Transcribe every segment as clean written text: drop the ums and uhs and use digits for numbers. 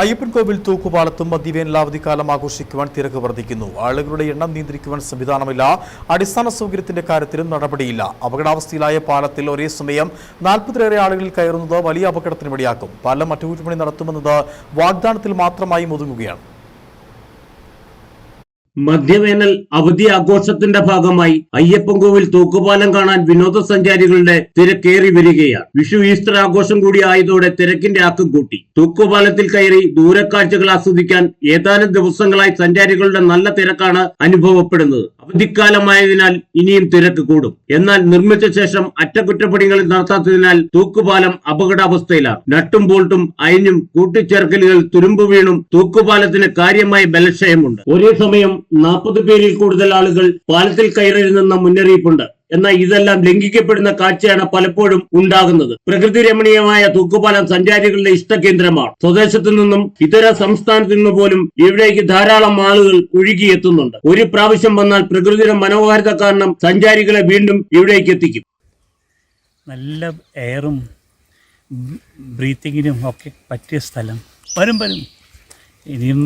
അയ്യപ്പൻകോവിൽ തൂക്കുപാലത്തും മധ്യവേനലാവധിക്കാലം ആഘോഷിക്കുവാൻ തിരക്ക് വർദ്ധിക്കുന്നു. ആളുകളുടെ എണ്ണം നിയന്ത്രിക്കുവാൻ സംവിധാനമില്ല. അടിസ്ഥാന സൗകര്യത്തിന്റെ കാര്യത്തിലും നടപടിയില്ല. അപകടാവസ്ഥയിലായ പാലത്തിൽ ഒരേ സമയം 40-ലേറെ ആളുകൾ കയറുന്നത് വലിയ അപകടത്തിനിടയാക്കും. പാലം അറ്റകുറ്റപ്പണി നടത്തുമെന്നത് വാഗ്ദാനത്തിൽ മാത്രമായി ഒതുങ്ങുകയാണ്. മധ്യവേനൽ അവധി ആഘോഷത്തിന്റെ ഭാഗമായി അയ്യപ്പൻകോവിൽ തൂക്കുപാലം കാണാൻ വിനോദസഞ്ചാരികളുടെ തിരക്കേറി വരികയാണ്. വിഷു ഈസ്റ്റർ ആഘോഷം കൂടി ആയതോടെ തിരക്കിന്റെ ആക്കം കൂട്ടി. തൂക്കുപാലത്തിൽ കയറി ദൂരക്കാഴ്ചകൾ ആസ്വദിക്കാൻ ഏതാനും ദിവസങ്ങളായി സഞ്ചാരികളുടെ നല്ല തിരക്കാണ് അനുഭവപ്പെടുന്നത്. അവധിക്കാലമായതിനാൽ ഇനിയും തിരക്ക് കൂടും. എന്നാൽ നിർമ്മിച്ച ശേഷം അറ്റകുറ്റപ്പണികൾ നടത്താത്തതിനാൽ തൂക്കുപാലം അപകടാവസ്ഥയിലാണ്. നട്ടും ബോൾട്ടും അയഞ്ഞും കൂട്ടിച്ചേർക്കലുകൾ തുരുമ്പ് വീണും തൂക്കുപാലത്തിന് കാര്യമായ ബലക്ഷയമുണ്ട്. ഒരേ സമയം 40 പേരിൽ കൂടുതൽ ആളുകൾ പാലത്തിൽ കയറരുതെന്ന മുന്നറിയിപ്പുണ്ട്. എന്നാൽ ഇതെല്ലാം ലംഘിക്കപ്പെടുന്ന കാഴ്ചയാണ് പലപ്പോഴും ഉണ്ടാകുന്നത്. പ്രകൃതി രമണീയമായ തൂക്കുപാലം സഞ്ചാരികളുടെ ഇഷ്ടകേന്ദ്രമാണ്. സ്വദേശത്തു നിന്നും ഇതര സംസ്ഥാനത്തു നിന്ന് പോലും ഇവിടേക്ക് ധാരാളം ആളുകൾ ഒഴുകിയെത്തുന്നുണ്ട്. ഒരു പ്രാവശ്യം വന്നാൽ പ്രകൃതിയുടെ മനോഹാരിത കാരണം സഞ്ചാരികളെ വീണ്ടും ഇവിടേക്ക് എത്തിക്കും. നല്ല എയറും ബ്രീത്തിങ്ങിനും ഒക്കെ പറ്റിയ സ്ഥലം. വരും ഇനിയും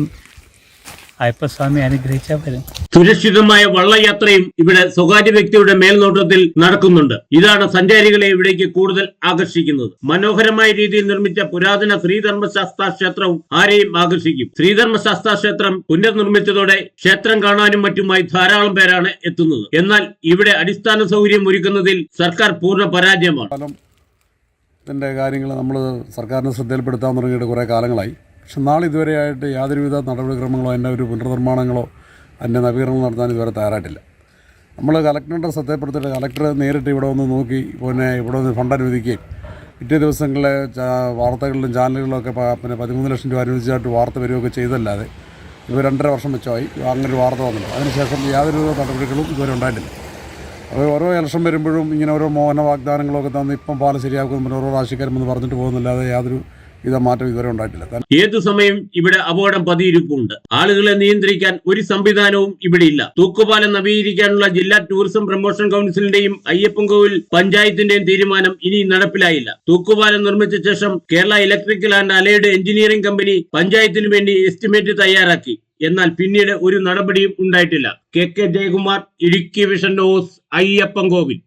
അയ്യപ്പസ്വാമി അനുഗ്രഹിച്ചാൽ വരും. സുരക്ഷിതമായ വള്ളയാത്രയും ഇവിടെ സ്വകാര്യ വ്യക്തിയുടെ മേൽനോട്ടത്തിൽ നടക്കുന്നുണ്ട്. ഇതാണ് സഞ്ചാരികളെ ഇവിടേക്ക് കൂടുതൽ ആകർഷിക്കുന്നത്. മനോഹരമായ രീതിയിൽ നിർമ്മിച്ച പുരാതന ശ്രീധർമ്മശാസ്താ ക്ഷേത്രവും ആരെയും ആകർഷിക്കും. ശ്രീധർമ്മശാസ്താ ക്ഷേത്രം പുനർനിർമ്മിച്ചതോടെ ക്ഷേത്രം കാണാനും മറ്റുമായി ധാരാളം പേരാണ് എത്തുന്നത്. എന്നാൽ ഇവിടെ അടിസ്ഥാന സൗകര്യം ഒരുക്കുന്നതിൽ സർക്കാർ പൂർണ്ണ പരാജയമാണ്. ഇതിന്റെ കാര്യങ്ങൾ നമ്മൾ സർക്കാരിന് ശ്രദ്ധയിൽപ്പെടുത്താൻ തുടങ്ങിയിട്ട് കുറേ കാലങ്ങളായി. പക്ഷെ നാളിതുവരെയായിട്ട് യാതൊരുവിധ നടപടിക്രമങ്ങളോ അതിൻ്റെ ഒരു പുനർനിർമ്മാണങ്ങളോ അതിൻ്റെ നവീകരണങ്ങൾ നടത്താൻ ഇതുവരെ തയ്യാറായിട്ടില്ല. നമ്മൾ കളക്ടറുടെ ശ്രദ്ധയിൽപ്പെടുത്തിയിട്ട് കളക്ടർ നേരിട്ട് ഇവിടെ വന്ന് നോക്കി പിന്നെ ഇവിടെ വന്ന് ഫണ്ട് അനുവദിക്കുകയും പിറ്റേ ദിവസങ്ങളിലെ വാർത്തകളിലും ചാനലുകളിലും ഒക്കെ പിന്നെ 13 ലക്ഷം രൂപ അനുവദിച്ചായിട്ട് വാർത്ത വരികയൊക്കെ ചെയ്തല്ലാതെ ഇത് 2.5 വർഷം വെച്ചായി അങ്ങനൊരു വാർത്ത വന്നില്ല. അതിനുശേഷം യാതൊരുവിധ നടപടികളും ഇതുവരെ ഉണ്ടായിട്ടില്ല. അപ്പോൾ ഓരോ ഇലക്ഷൻ വരുമ്പോഴും ഇങ്ങനെ ഓരോ മോഹന വാഗ്ദാനങ്ങളൊക്കെ തന്ന് ഇപ്പം പാലം ശരിയാക്കും ഓരോ രാഷ്ട്രീയക്കാരെന്ന് പറഞ്ഞിട്ട് പോകുന്നില്ലാതെ യാതൊരു മാറ്റം ഇതുവരെ ഉണ്ടായിട്ടില്ല. ഏതു സമയം ഇവിടെ അപകടം പതിയിരിപ്പുണ്ട്. ആളുകളെ നിയന്ത്രിക്കാൻ ഒരു സംവിധാനവും ഇവിടെ ഇല്ല. തൂക്കുപാലം നവീകരിക്കാനുള്ള ജില്ലാ ടൂറിസം പ്രൊമോഷൻ കൗൺസിലിന്റെയും അയ്യപ്പൻകോവിൽ പഞ്ചായത്തിന്റെയും തീരുമാനം ഇനി നടപ്പിലായില്ല. തൂക്കുപാലം നിർമ്മിച്ച ശേഷം Kerala electrical and allied engineering company പഞ്ചായത്തിന് വേണ്ടി എസ്റ്റിമേറ്റ് തയ്യാറാക്കി. എന്നാൽ പിന്നീട് ഒരു നടപടിയും ഉണ്ടായിട്ടില്ല. KK Jayakumar, Idukki vision news, Ayyappancoil.